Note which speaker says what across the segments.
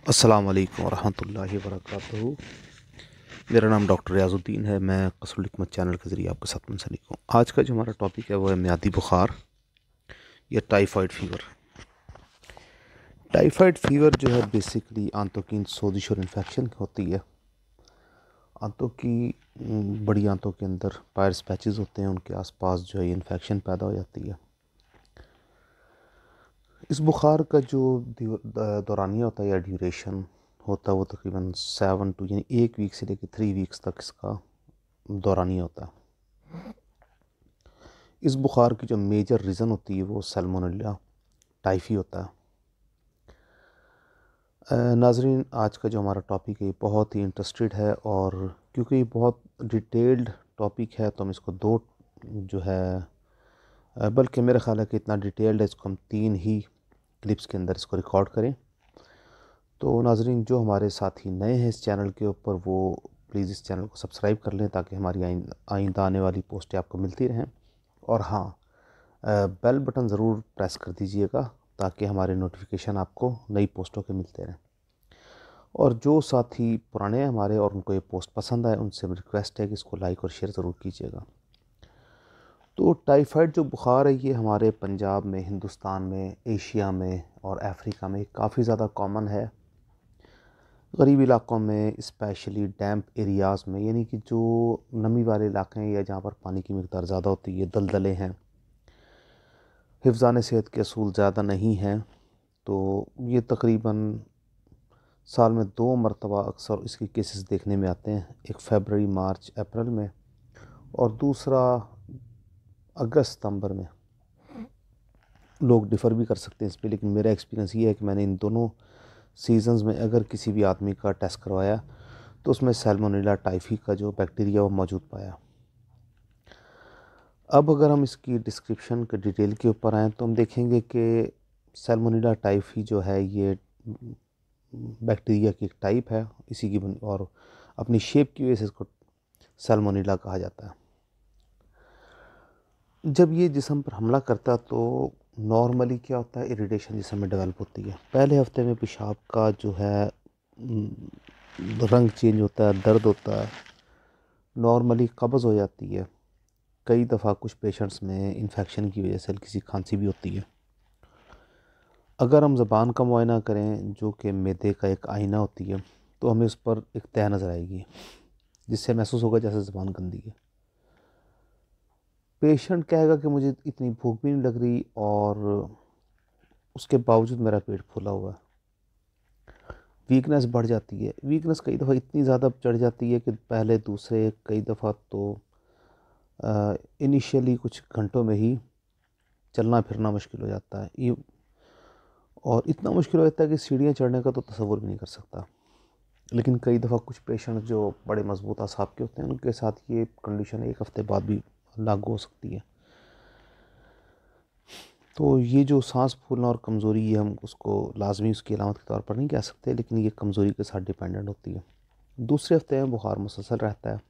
Speaker 1: अस्सलाम वालेकुम वरहमतुल्लाहि वबरकातुहू। मेरा नाम डॉक्टर रियाजुद्दीन है। मैं कसरुल हिकमत चैनल के ज़रिए आपके साथ मुंसलिक हूँ। आज का जो हमारा टॉपिक है वो है म्यादी बुखार या टाइफाइड फ़ीवर। टाइफाइड फ़ीवर जो है बेसिकली आंतों की सोजिश और इन्फेक्शन होती है। आंतों की बड़ी आंतों के अंदर पायर्स पैचेस होते हैं, उनके आसपास जो है इन्फेक्शन पैदा हो जाती है। इस बुखार का जो दौरानिया होता है या ड्यूरेशन होता है वो तकरीबन 7 टू यानी 1 वीक से लेकर 3 वीक्स तक इसका दौरानिया होता है। इस बुखार की जो मेजर रीज़न होती है वो सैल्मोनेला टाइफी होता है। नाजरीन, आज का जो हमारा टॉपिक है बहुत ही इंटरेस्टेड है, और क्योंकि ये बहुत डिटेल्ड टॉपिक है तो हम इसको दो जो है बल्कि मेरा ख़्याल है कि इतना डिटेल्ड है, इसको हम 3 ही क्लिप्स के अंदर इसको रिकॉर्ड करें। तो नाजरीन, जो हमारे साथी नए हैं इस चैनल के ऊपर वो प्लीज़ इस चैनल को सब्सक्राइब कर लें ताकि हमारी आइंदा आने वाली पोस्टें आपको मिलती रहें। और हाँ, बेल बटन ज़रूर प्रेस कर दीजिएगा ताकि हमारे नोटिफिकेशन आपको नई पोस्टों के मिलते रहें। और जो साथी पुराने हैं हमारे और उनको ये पोस्ट पसंद आए, उनसे रिक्वेस्ट है कि इसको लाइक और शेयर ज़रूर कीजिएगा। तो टाइफाइड जो बुखार है ये हमारे पंजाब में, हिंदुस्तान में, एशिया में और अफ्रीका में काफ़ी ज़्यादा कॉमन है। गरीब इलाक़ों में, स्पेशली डैम्प एरियाज़ में, यानी कि जो नमी वाले इलाके हैं या जहाँ पर पानी की मिकदार ज़्यादा होती है, दलदले हैं, हिफ़्ज़ान सेहत के असूल ज़्यादा नहीं हैं, तो ये तकरीबन साल में 2 मरतबा अक्सर इसके केसेस देखने में आते हैं। एक फ़रवरी, मार्च, अप्रैल में, और दूसरा अगस्त, सितंबर में। लोग डिफ़र भी कर सकते हैं इस पे, लेकिन मेरा एक्सपीरियंस ये है कि मैंने इन दोनों सीज़न्स में अगर किसी भी आदमी का टेस्ट करवाया तो उसमें सैल्मोनेला टाइफी का जो बैक्टीरिया वो मौजूद पाया। अब अगर हम इसकी डिस्क्रिप्शन के डिटेल के ऊपर आएँ तो हम देखेंगे कि सैल्मोनेला टाइफी जो है ये बैक्टीरिया की एक टाइप है, इसी की और अपनी शेप की वजह से इसको सैल्मोनेला कहा जाता है। जब ये जिस्म पर हमला करता है तो नॉर्मली क्या होता है, इरिटेशन जिस्म में डेवलप होती है। पहले हफ्ते में पेशाब का जो है रंग चेंज होता है, दर्द होता है, नॉर्मली कब्ज़ हो जाती है। कई दफ़ा कुछ पेशेंट्स में इन्फेक्शन की वजह से हल्की सी खांसी भी होती है। अगर हम ज़बान का मुआयना करें जो कि मैदे का एक आईना होती है, तो हमें उस पर एक तह नज़र आएगी जिससे महसूस होगा जैसे ज़बान गंदी है। पेशेंट कहेगा कि मुझे इतनी भूख भी नहीं लग रही और उसके बावजूद मेरा पेट फूला हुआ है। वीकनेस बढ़ जाती है। वीकनेस कई दफ़ा इतनी ज़्यादा चढ़ जाती है कि पहले दूसरे कई दफ़ा तो इनिशियली कुछ घंटों में ही चलना फिरना मुश्किल हो जाता है। ये और इतना मुश्किल हो जाता है कि सीढ़ियाँ चढ़ने का तो तसव्वुर भी नहीं कर सकता। लेकिन कई दफ़ा कुछ पेशेंट जो बड़े मजबूत असाब के होते हैं उनके साथ ये कंडीशन 1 हफ़्ते बाद भी लागू हो सकती है। तो ये जो सांस फूलना और कमज़ोरी, ये हम उसको लाजमी उसकी अलामत के तौर पर नहीं कह सकते, लेकिन ये कमज़ोरी के साथ डिपेंडेंट होती है। दूसरे हफ्ते में बुखार मुसलसल रहता है।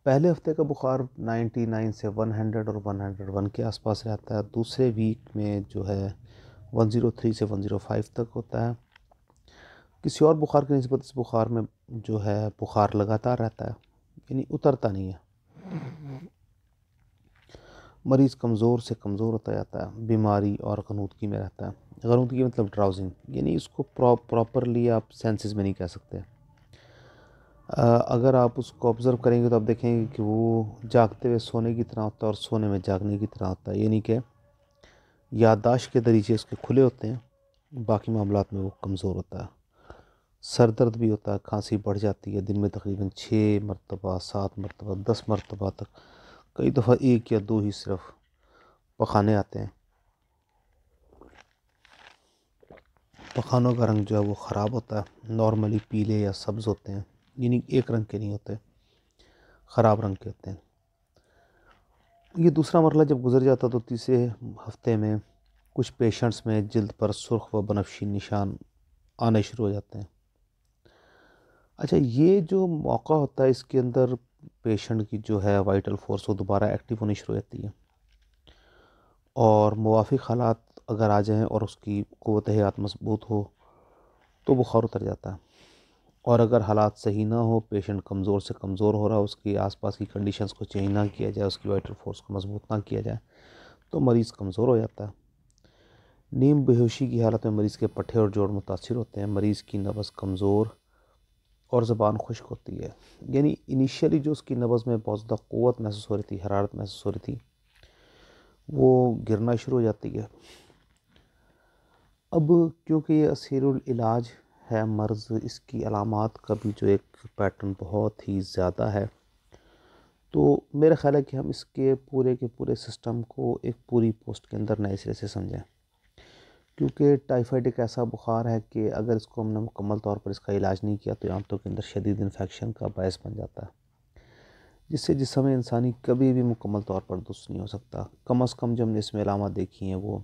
Speaker 1: पहले हफ्ते का बुखार 99 से 100 और 101 के आसपास रहता है। दूसरे वीक में जो है 103 से 105 तक होता है। किसी और बुखार की निस्बत इस बुखार में जो है बुखार लगातार रहता है, यानी उतरता नहीं है। मरीज़ कमज़ोर से कमज़ोर होता जाता है, बीमारी और गनूदगी में रहता है। गनूदगी मतलब ड्राउजिंग, यानी इसको प्रॉपरली आप सेंसेस में नहीं कह सकते। अगर आप उसको ऑब्ज़र्व करेंगे तो आप देखेंगे कि वो जागते हुए सोने की तरह होता है और सोने में जागने की तरह होता है, यानी कि याददाश्त के दरीचे उसके खुले होते हैं, बाकी मामलात में वो कमज़ोर होता है। सर दर्द भी होता है, खांसी बढ़ जाती है, दिन में तकरीबन 6 मरतबा, 7 मरतबा, 10 मरतबा तक, कई दफ़ा 1 या 2 ही सिर्फ पखाने आते हैं। पखानों का रंग जो है वो ख़राब होता है, नॉर्मली पीले या सब्ज़ होते हैं, यानी एक रंग के नहीं होते, ख़राब रंग के होते हैं। ये दूसरा मरला जब गुजर जाता तो तीसरे हफ्ते में कुछ पेशेंट्स में जिल्द पर सुर्ख व बनफशी निशान आने शुरू हो जाते हैं। अच्छा, ये जो मौका होता है इसके अंदर पेशेंट की जो है वाइटल फोर्स वो दोबारा एक्टिव होनी शुरू हो जाती है, और मुवाफ़िक़ हालात अगर आ जाएँ और उसकी क़ुव्वत हयात मज़बूत हो तो बुखार उतर जाता है। और अगर हालात सही ना हो, पेशेंट कमज़ोर से कमज़ोर हो रहा है, उसकी आसपास की कंडीशंस को चेंज ना किया जाए, उसकी वाइटल फोर्स को मजबूत ना किया जाए, तो मरीज़ कमज़ोर हो जाता है। नीम बेहोशी की हालत में मरीज़ के पट्टे और जोड़ मुतासिर होते हैं, मरीज़ की नब्ज़ कमज़ोर और ज़बान खुश्क होती है। यानी इनिशियली जो उसकी नब्ज़ में बहुत ज़्यादा क़ुव्वत महसूस हो रही थी, हरारत महसूस हो रही थी, वो गिरना शुरू हो जाती है। अब क्योंकि ये असीरुल इलाज है मर्ज़, इसकी अलामात का भी जो एक पैटर्न बहुत ही ज़्यादा है, तो मेरा ख़्याल है कि हम इसके पूरे के पूरे सिस्टम को एक पूरी पोस्ट के अंदर नए सिरे से समझें। क्योंकि टाइफाइड एक ऐसा बुखार है कि अगर इसको हमने मुकम्मल तौर पर इसका इलाज नहीं किया तो आंतों के अंदर शदीद इन्फेक्शन का बायस बन जाता है, जिससे जिस्म इंसानी कभी भी मुकम्मल तौर पर दुरुस्त नहीं हो सकता। कम से कम जो हमने इसमें अलामत देखी हैं वो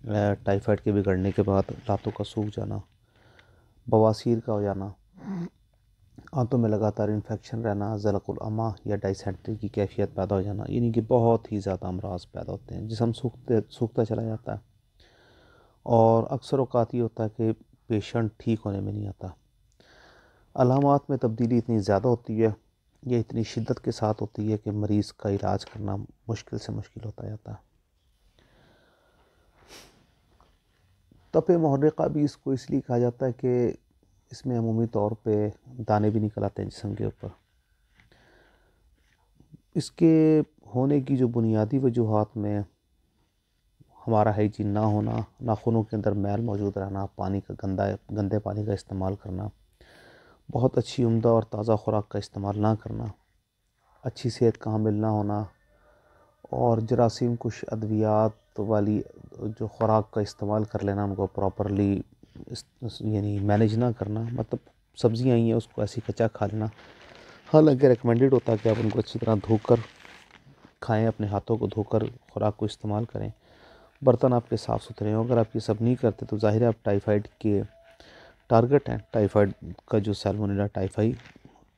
Speaker 1: टाइफाइड के बिगड़ने के बाद लातों का सूख जाना, बवासीर का हो जाना, आंतों में लगातार इन्फेक्शन रहना, ज़लकुल अमा या डायसेंट्री की कैफियत पैदा हो जाना, यानी कि बहुत ही ज़्यादा अमराज पैदा होते हैं, जिसम सूखता चला जाता है। और अक्सर औक़ात ये होता है कि पेशेंट ठीक होने में नहीं आता। अलामात में तब्दीली इतनी ज़्यादा होती है, ये इतनी शिद्दत के साथ होती है कि मरीज़ का इलाज करना मुश्किल से मुश्किल होता जाता है। तपे मुहर्रिक़ा भी इसको इसलिए कहा जाता है कि इसमें अमूमी तौर पे दाने भी निकल आते हैं जिस्म के ऊपर। इसके होने की जो बुनियादी वजूहात में हमारा हाइजीन ना होना, नाखूनों के अंदर मैल मौजूद रहना, पानी का गंदे पानी का इस्तेमाल करना, बहुत अच्छी उम्दा और ताज़ा खुराक का इस्तेमाल ना करना, अच्छी सेहत का हामिल ना होना, और जरासीम कुछ अद्वियात वाली जो खुराक का इस्तेमाल कर लेना, उनको प्रॉपरली यानी मैनेज ना करना, मतलब सब्ज़ियाँ आई हैं उसको ऐसे कच्चा खा लेना। हालांकि रिकमेंडेड होता है कि आप उनको अच्छी तरह धोकर खाएं, अपने हाथों को धोकर खुराक को इस्तेमाल करें, बर्तन आपके साफ़ सुथरे हों। अगर आप ये सब नहीं करते तो ज़ाहिर है आप टाइफाइड के टारगेट हैं। टाइफाइड का जो सैल्मोनेला टाइफाई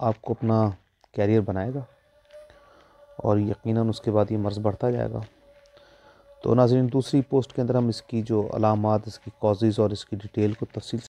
Speaker 1: आपको अपना कैरियर बनाएगा और यकीनन उसके बाद ये मर्ज़ बढ़ता जाएगा। तो नाज़रीन, दूसरी पोस्ट के अंदर हम इसकी जो अलामात, इसकी कॉजेज़ और इसकी डिटेल को तफसील